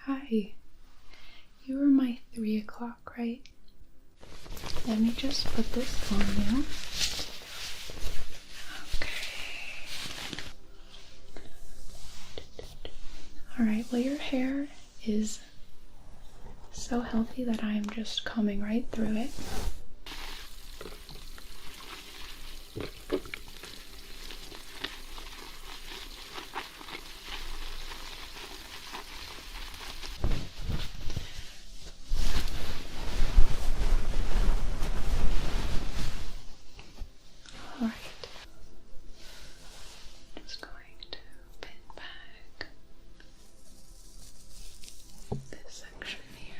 Hi, you were my 3 o'clock, right? Let me just put this on you. Okay. Alright, well, your hair is so healthy that I'm just combing right through it. Alright. Just going to pin back this section here.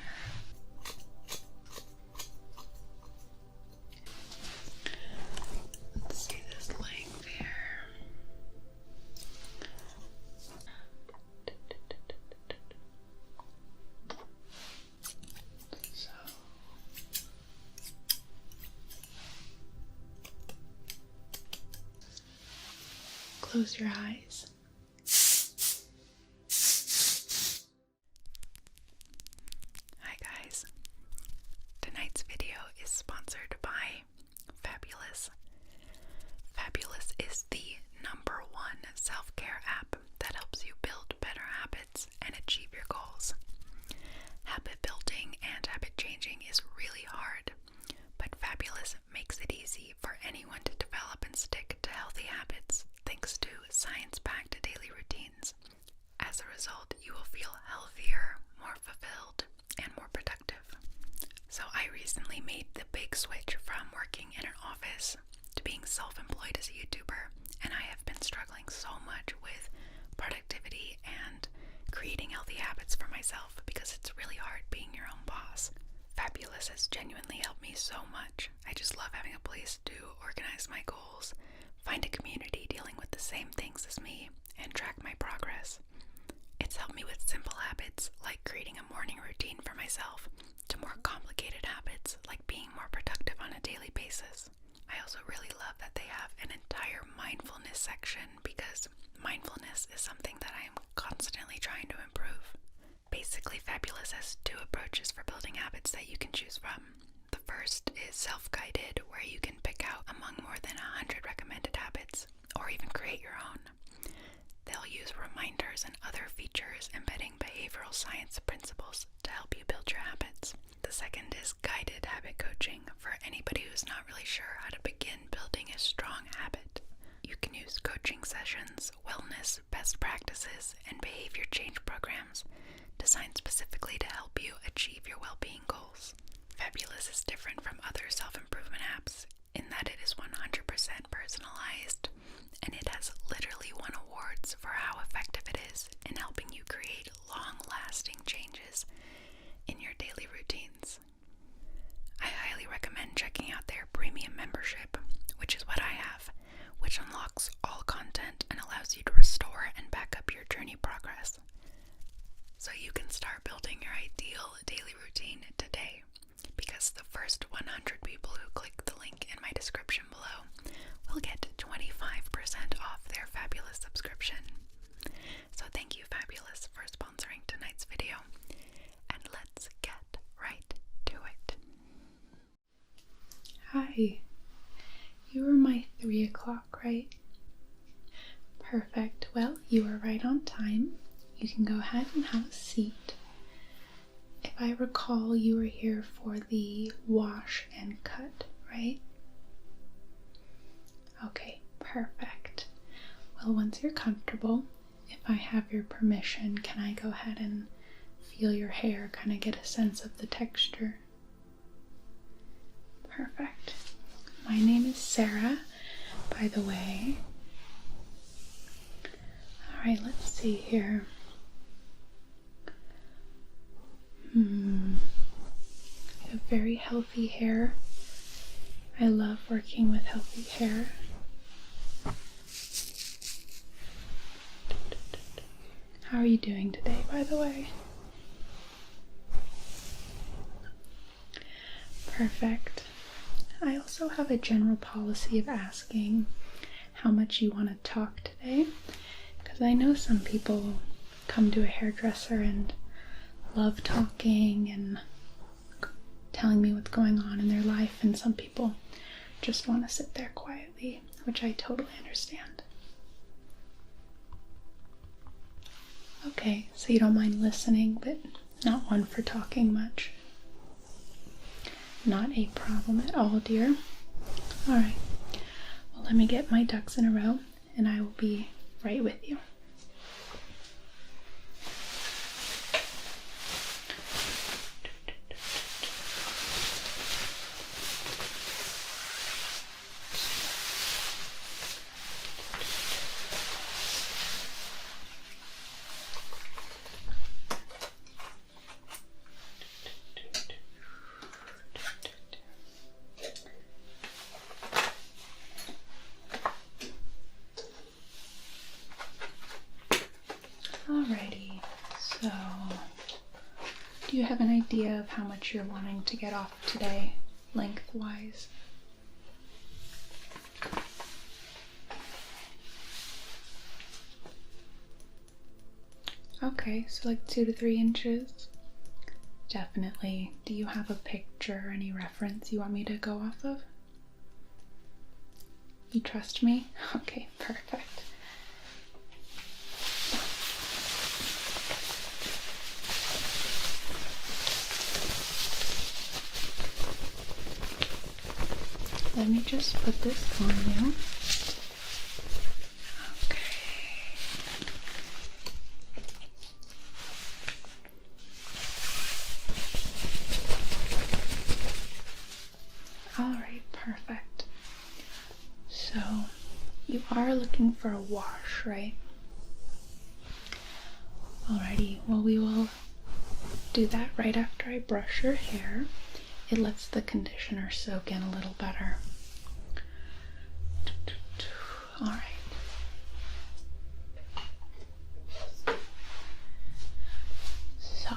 Let's see this length here. So close your eyes. Hi guys. Tonight's video is sponsored by Fabulous. Fabulous is the #1 self-care app that helps you build better habits and achieve your goals. Habit building and habit changing is really hard, but Fabulous makes it easy for anyone to develop and stick to healthy habits thanks to science-backed daily routines. As a result, you will feel healthier, more fulfilled, and more productive. So I recently made the big switch from working in an office to being self-employed as a YouTuber, and I have been struggling so much with productivity and creating healthy habits for myself because it's really hard being your own boss. Fabulous has genuinely helped me so much. I just love having a place to organize my goals, find a community dealing with the same things as me, and track my progress. It's helped me with simple habits like creating a morning routine for myself to more complicated habits like being more productive on a daily basis. I also really love that they have an entire mindfulness section because mindfulness is something that I am constantly trying to improve. Basically, Fabulous has 2 approaches for building habits that you can choose from. The first is self-guided, where you can pick out among more than 100 recommended habits, or even create your own. They'll use reminders and other features embedding behavioral science principles to help you build your habits. The second is guided habit coaching, for anybody who's not really sure how to begin building a strong habit. You can use coaching sessions, wellness, best practices, and behavior change programs designed specifically to help you achieve your well-being goals. Fabulous is different from other self-improvement apps in that it is 100% personalized, and it has literally won awards for how effective it is in helping you create long-lasting changes in your daily routines. I highly recommend checking out their premium membership, which is what I have, which unlocks all content and allows you to restore and back up your journey progress. So you can start building your ideal daily routine today, because the first 100 people who click the link in my description below will get 25% off their Fabulous subscription. So thank you, Fabulous, for sponsoring tonight's video, and let's get right to it. Hi, you were my 3 o'clock, right? Perfect. Well, you are right on time. You can go ahead and have a seat. If I recall, you were here for the wash and cut, right? Okay, perfect. Well, once you're comfortable, if I have your permission, can I go ahead and feel your hair, kind of get a sense of the texture? Perfect. My name is Sarah, by the way. Alright, let's see here. You have very healthy hair. I love working with healthy hair. How are you doing today, by the way? Perfect. I also have a general policy of asking how much you want to talk today, because I know some people come to a hairdresser and love talking and telling me what's going on in their life, and some people just want to sit there quietly, which I totally understand. Okay, so you don't mind listening, but not one for talking much. Not a problem at all, dear. Alright, well, let me get my ducks in a row, and I will be right with you. Alrighty, so do you have an idea of how much you're wanting to get off today, lengthwise? Okay, so like 2 to 3 inches? Definitely. Do you have a picture or any reference you want me to go off of? You trust me? Okay, perfect. Let me just put this on you. Okay. Alright, perfect. So, you are looking for a wash, right? Alrighty, well, we will do that right after I brush your hair. It lets the conditioner soak in a little better. Alright. So,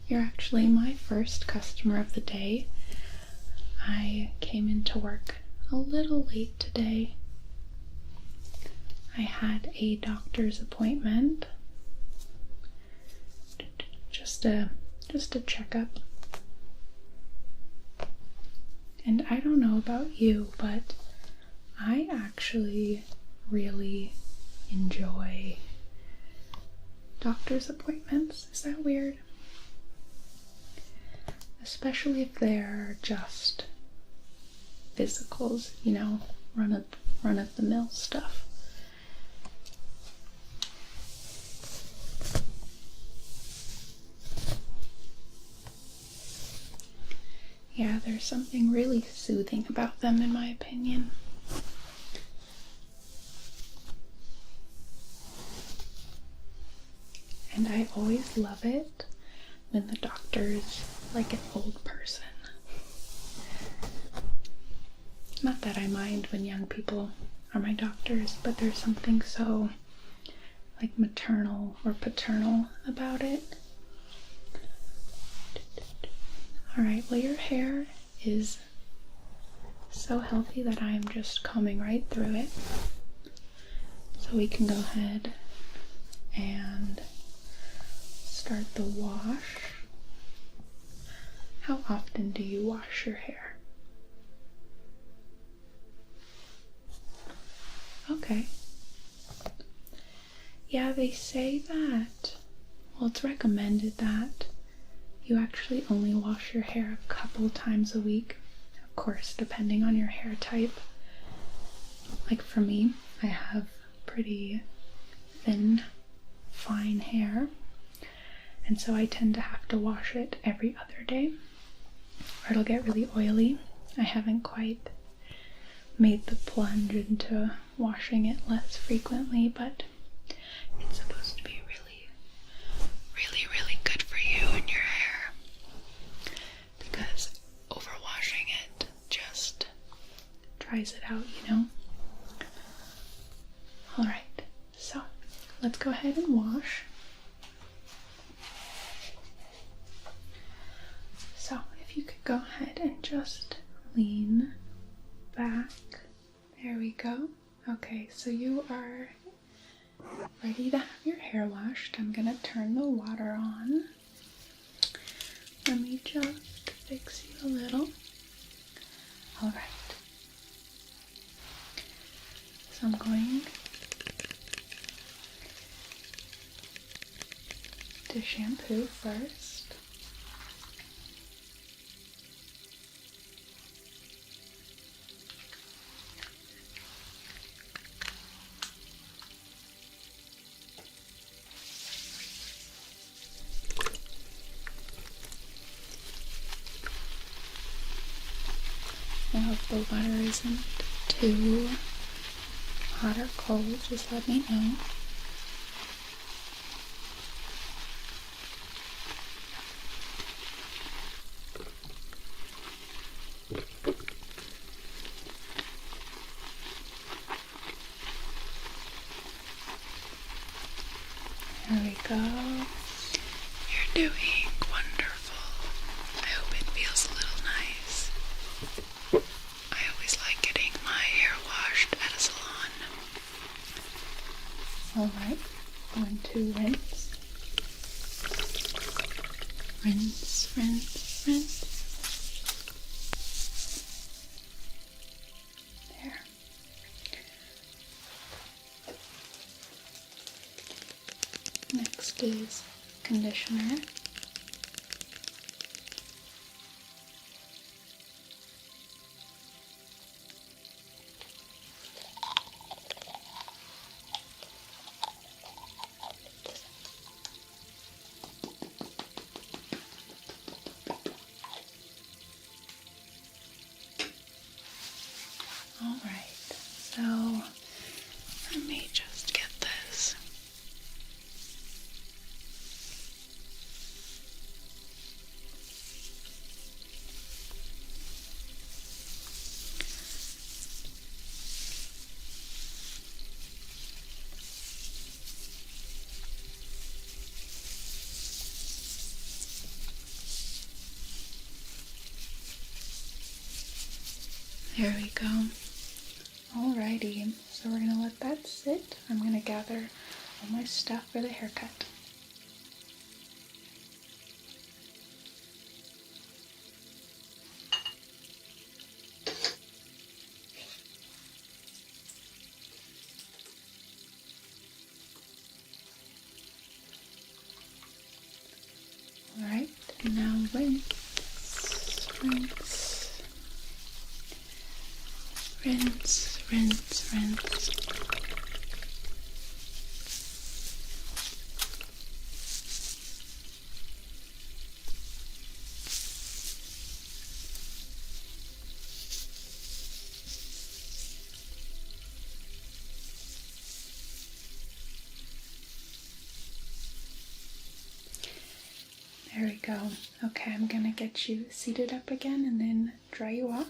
you're actually my first customer of the day. I came into work a little late today. I had a doctor's appointment. Just a checkup. And I don't know about you, but I actually really enjoy doctor's appointments. Is that weird? Especially if they're just physicals, you know, run of the mill stuff. Yeah, there's something really soothing about them, in my opinion. And I always love it when the doctor's like an old person. Not that I mind when young people are my doctors, but there's something so like maternal or paternal about it. Alright, well, your hair is so healthy that I'm just combing right through it. So we can go ahead and start the wash. How often do you wash your hair? Okay. Yeah, they say that, well, it's recommended that you actually only wash your hair a couple times a week. Of course, depending on your hair type. Like for me, I have pretty thin, fine hair, and so I tend to have to wash it every other day, or it'll get really oily. I haven't quite made the plunge into washing it less frequently, but it's supposed to be really, really, really good for you and your hair, because overwashing it just dries it out, you know? Alright, so let's go ahead and wash. So if you could go ahead and just lean back. There we go. Okay, so you are ready to have your hair washed. I'm gonna turn the water on. Let me just fix you a little. Alright. So I'm going to shampoo first. Now if the water isn't too hot or cold, just let me know. There we go. You're doing wonderful. I hope it feels a little nice. I always like getting my hair washed at a salon. Alright, going to rinse. Rinse, rinse, rinse. There. Next is conditioner. Alright, so let me just get this. There we go. Alrighty, so we're gonna let that sit. I'm gonna gather all my stuff for the haircut. Alright, now rinse, rinse, rinse, rinse, rinse. There we go. Okay, I'm gonna get you seated up again and then dry you off,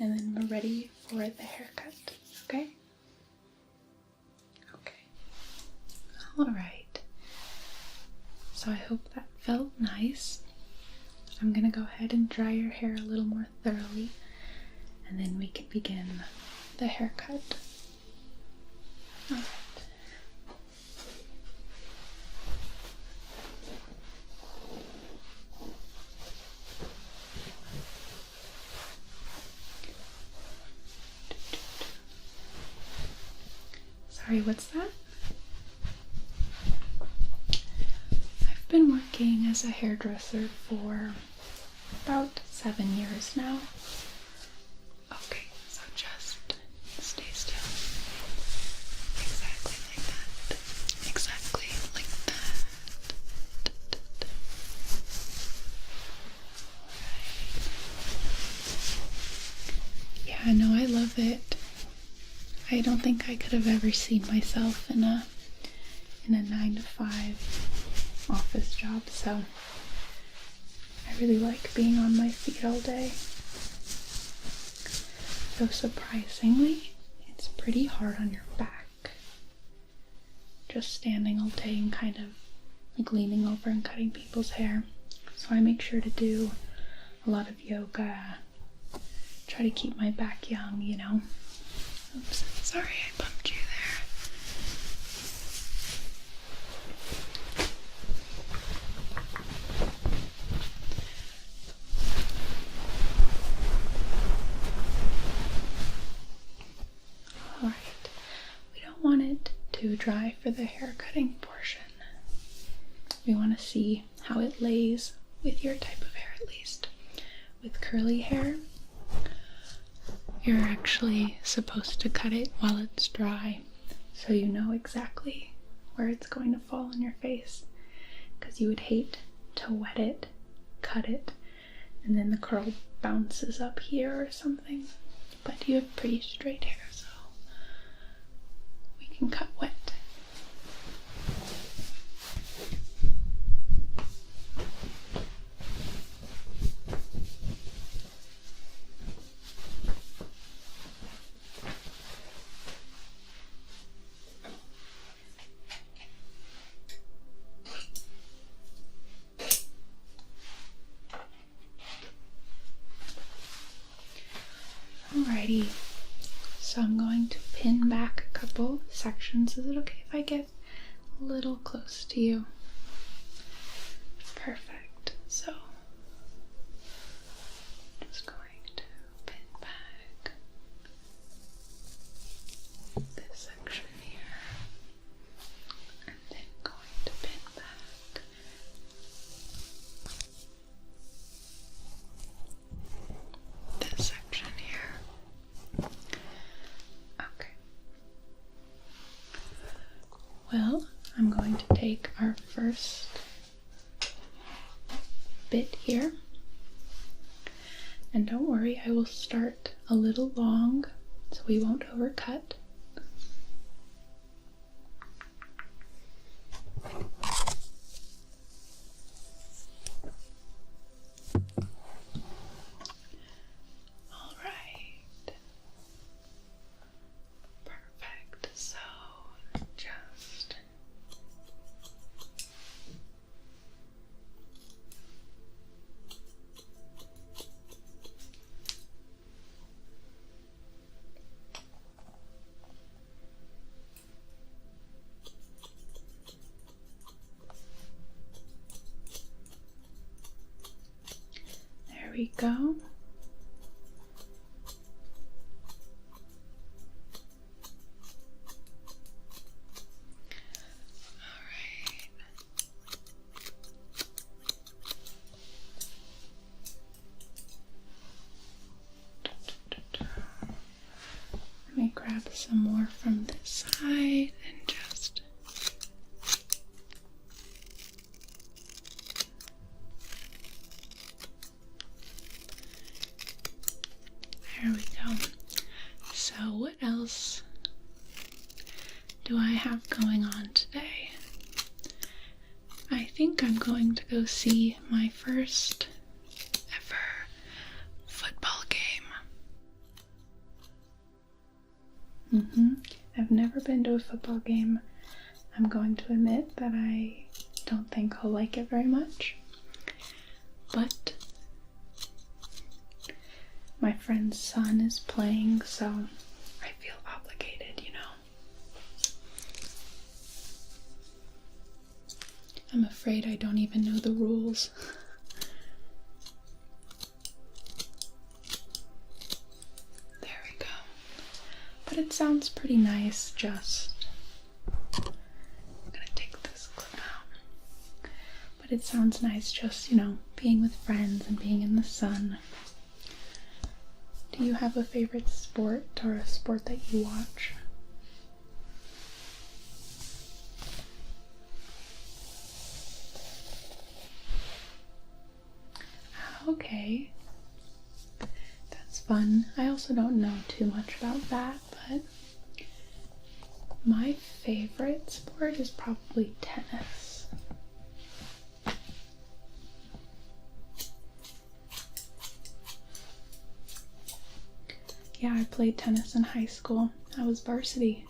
and then we're ready for the haircut, okay? Okay. Alright. So I hope that felt nice. I'm gonna go ahead and dry your hair a little more thoroughly, and then we can begin the haircut. Alright. Sorry, what's that? I've been working as a hairdresser for about 7 years now. Okay, so just stay still. Exactly like that. Exactly like that. Alright. Yeah, no, I love it. I don't think I could have ever seen myself in a 9-to-5 office job, so I really like being on my feet all day. Though surprisingly, it's pretty hard on your back. Just standing all day and kind of like leaning over and cutting people's hair. So I make sure to do a lot of yoga, try to keep my back young, you know. Oops, sorry I bumped you there. dry for the hair cutting portion. We want to see how it lays with your type of hair, at least. With curly hair, you're actually supposed to cut it while it's dry, so you know exactly where it's going to fall on your face, because you would hate to wet it, cut it, and then the curl bounces up here or something. But you have pretty straight hair, so we can cut wet. Alrighty, so I'm going to pin back a couple sections. Is it okay if I get a little close to you? Perfect. So, just going to pin back this section here, and then going to pin back this section here. Okay. Well, I'm going to take our first bit here, and don't worry, I will start a little long so we won't overcut. Alright. Perfect. So just there we go. Let me grab some more from this side and just there we go. So what else do I have going on today? I think I'm going to go see my first ever football game. I've never been to a football game. I'm going to admit that I don't think I'll like it very much, but my friend's son is playing, so I feel obligated, you know. I'm afraid I don't even know the rules. There we go. But it sounds pretty nice, just I'm gonna take this clip out. But it sounds nice just, you know, being with friends and being in the sun. Do you have a favorite sport or a sport that you watch? Okay, that's fun. I also don't know too much about that, but my favorite sport is probably tennis. Yeah, I played tennis in high school. I was varsity.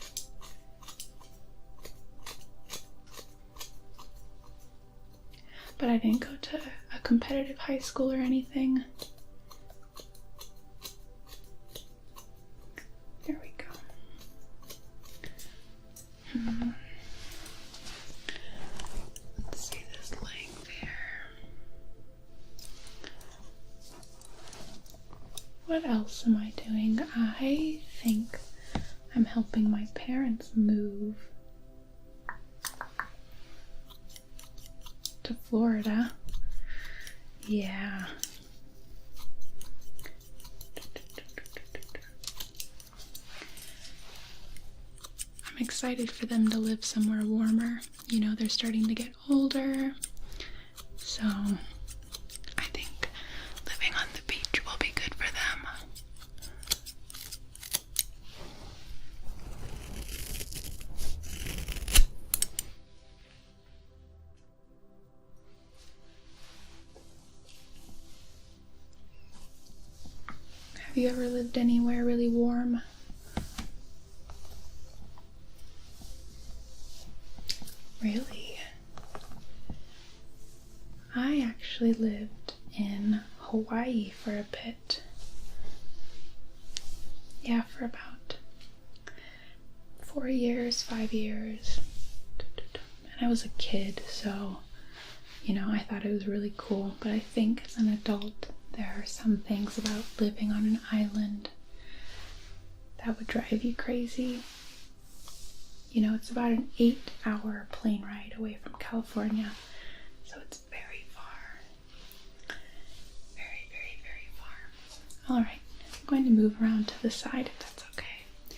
But I didn't go to a competitive high school or anything. There we go. Let's see this length here. What else am I doing? I think I'm helping my parents move. to Florida. Yeah. I'm excited for them to live somewhere warmer. You know, they're starting to get older. So I think living on the beach will be good for them. Have you ever lived anywhere really warm? Really? I actually lived in Hawaii for a bit. Yeah, for about 4 years, 5 years. And I was a kid, so, you know, I thought it was really cool. But I think as an adult, there are some things about living on an island that would drive you crazy. You know, it's about an 8-hour plane ride away from California, so it's very far. Very, very, very far. Alright, I'm going to move around to the side if that's okay.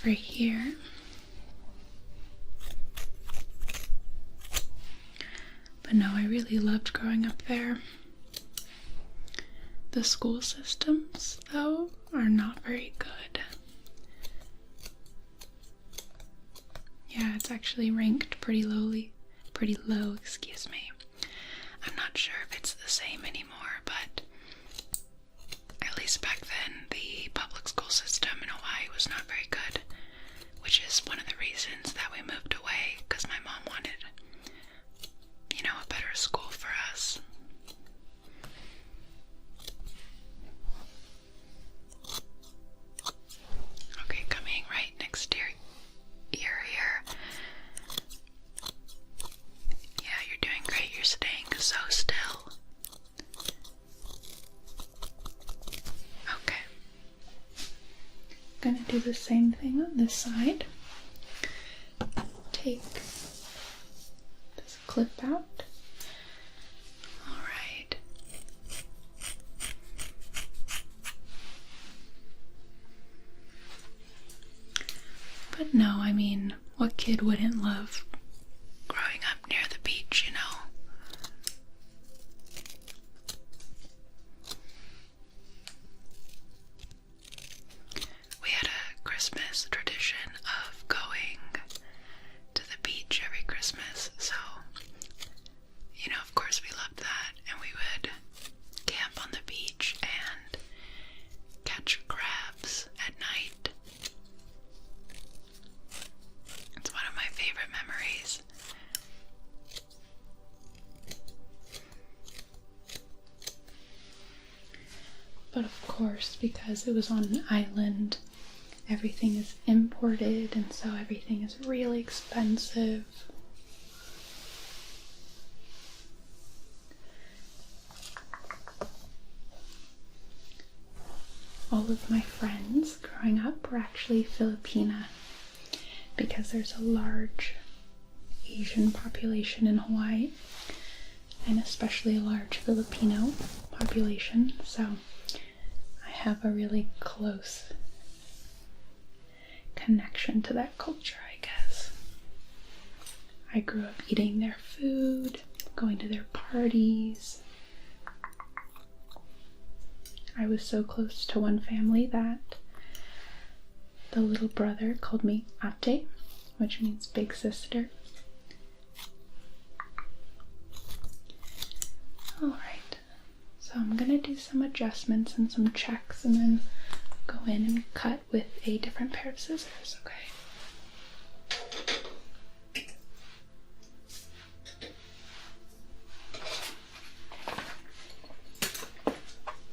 Over here. But no, I really loved growing up there. The school systems, though, are not very good. Yeah, it's actually ranked pretty low, excuse me. I'm not sure if it's the same anymore, but at least back then, the public school system in Hawaii was not very good, which is one of the reasons that we moved away, because my mom wanted, you know, a better school for us. Okay, coming right next to your ear here. Yeah, you're doing great. You're staying so still. Okay. I'm gonna do the same thing on this side. Take this clip out. Alright. But no, I mean, what kid wouldn't love growing up near the beach, you know? We had a Christmas tradition of going to the beach every Christmas, so, you know, of course we loved that, and we would camp on the beach and catch crabs at night. It's one of my favorite memories. But of course, because it was on an island, everything is imported, and so everything is really expensive. All of my friends growing up were actually Filipina, because there's a large Asian population in Hawaii, and especially a large Filipino population, so I have a really close connection to that culture, I guess. I grew up eating their food, going to their parties. I was so close to one family that the little brother called me ate, which means big sister. Alright, so I'm gonna do some adjustments and some checks and then go in and cut with a different pair of scissors, okay?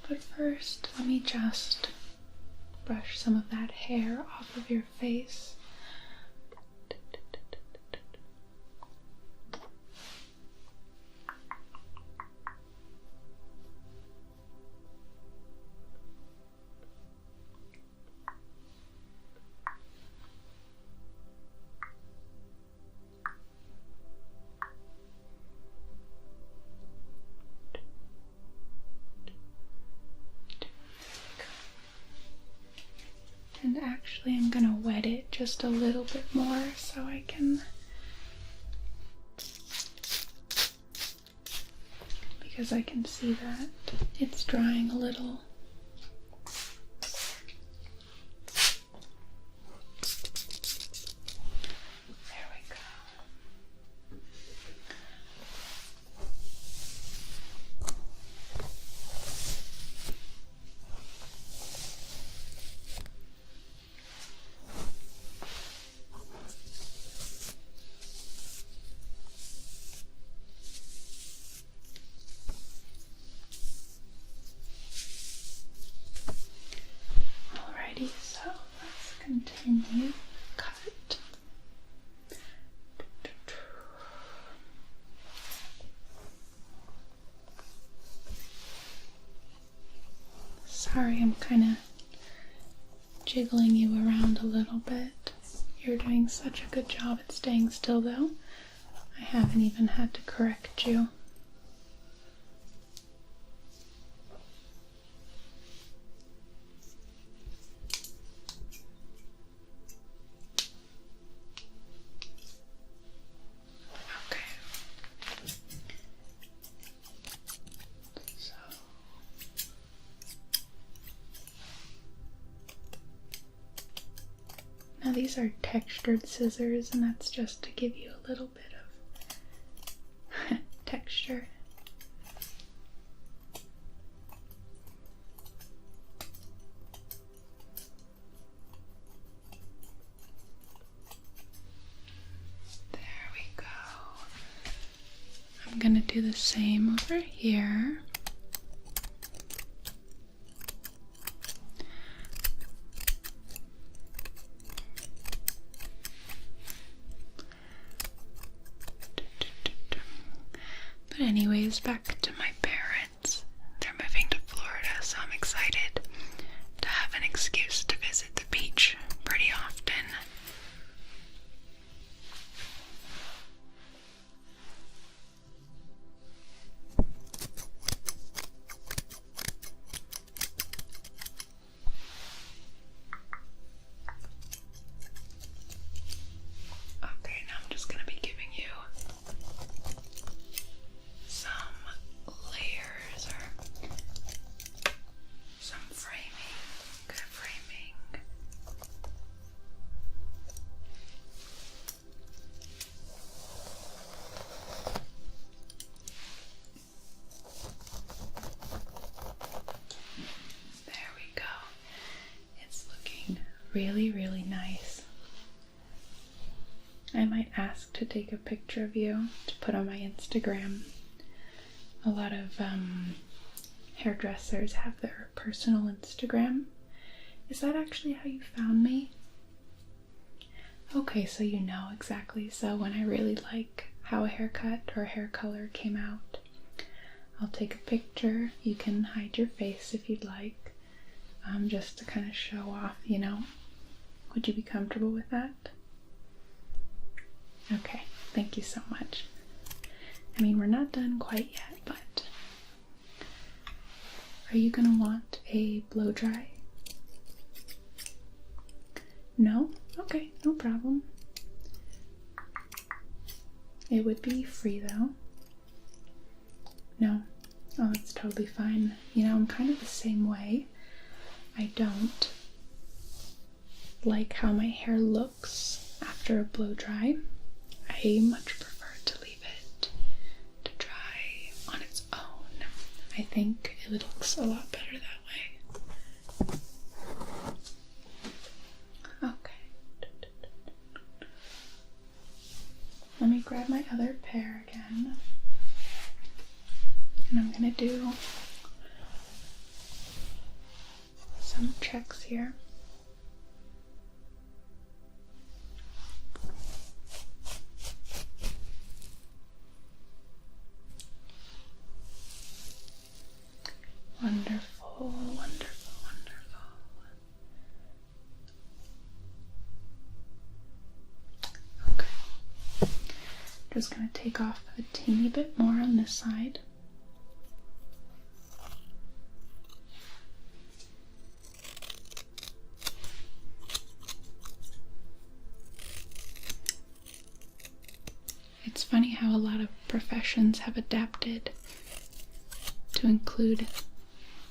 But first, let me just brush some of that hair off of your face. Actually, I'm gonna wet it just a little bit more so I can, because I can see that it's drying a little. There we go. Alrighty, so let's continue. Cut. Sorry, I'm kind of jiggling you around a little bit. You're doing such a good job at staying still, though. I haven't even had to correct you. Now these are textured scissors, and that's just to give you a little bit of texture. There we go. I'm gonna do the same over here. But anyways, back to my parents. They're moving to Florida, so I'm excited to have an excuse to visit the beach pretty often. Okay, now I'm just going to be giving you some layers or some framing, good framing. There we go. It's looking really, really nice. I might ask to take a picture of you to put on my Instagram. A lot of hairdressers have their personal Instagram. Is that actually how you found me? Okay, so you know exactly. So when I really like how a haircut or hair color came out, I'll take a picture. You can hide your face if you'd like, just to kind of show off, you know. Would you be comfortable with that? Okay, thank you so much. I mean, we're not done quite yet, but are you gonna want a blow dry? No? Okay, no problem. It would be free though. No? Oh, that's totally fine. You know, I'm kind of the same way. I don't like how my hair looks after a blow dry. I much prefer to leave it to dry on its own. I think it looks a lot better that way. Okay. Let me grab my other pair again. And I'm gonna do some checks here. Wonderful, wonderful, wonderful. Okay. Just gonna take off a teeny bit more on this side. professions have adapted to include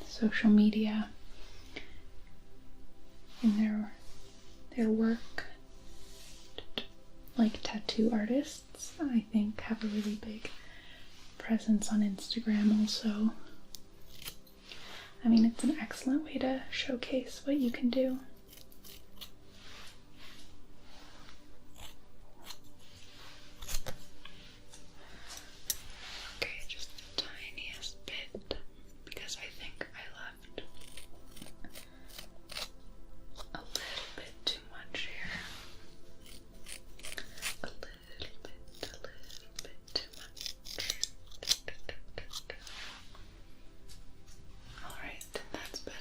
social media in their work. Like tattoo artists, I think, have a really big presence on Instagram also. I mean, it's an excellent way to showcase what you can do. Okay, just the tiniest bit, because I think I left a little bit too much here. A little bit too much. Alright, that's better.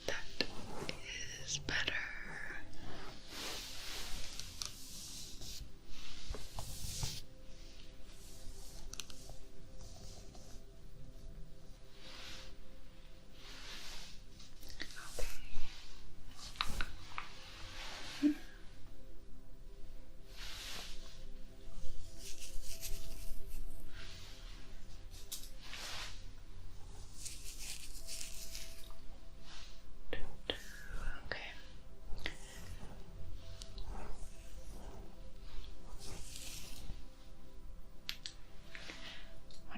That is better.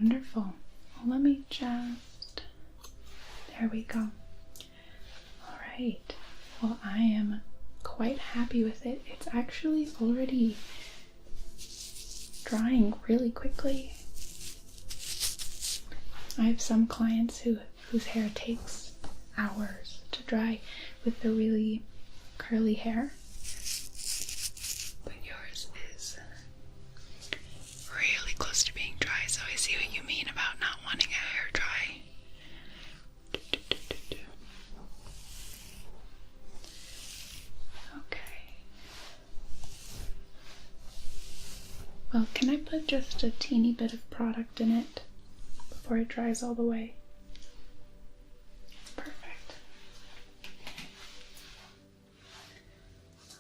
Wonderful. Well, let me just, there we go. Alright, well, I am quite happy with it. It's actually already drying really quickly. I have some clients whose hair takes hours to dry with the really curly hair. But yours is really close to being dry, so I see what you mean about not wanting a hair dry. Okay. Well, can I put just a teeny bit of product in it before it dries all the way? Perfect.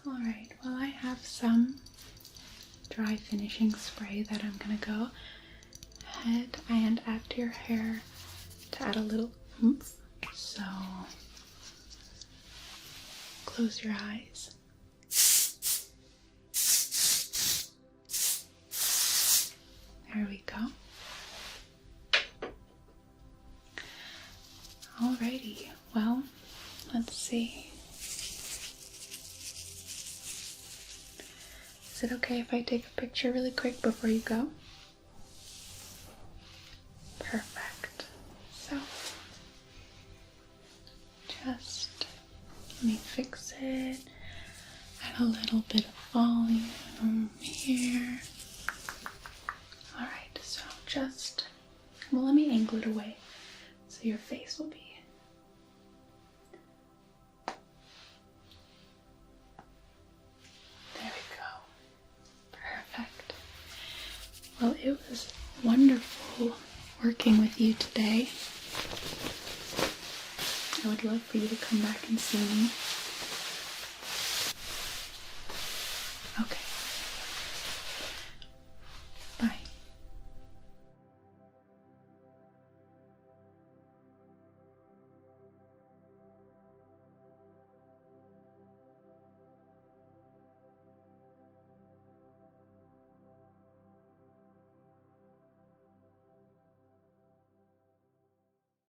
Alright, well, I have some dry finishing spray that I'm gonna go ahead and add to your hair to add a little oomph. So close your eyes. There we go. Alrighty, well, let's see. Is it okay if I take a picture really quick before you go? Perfect. So, just let me fix it. Add a little bit of volume here. Alright, so just, well, let me angle it away so your face will be. There we go. Perfect. Well, it was wonderful working with you today. I would love for you to come back and see me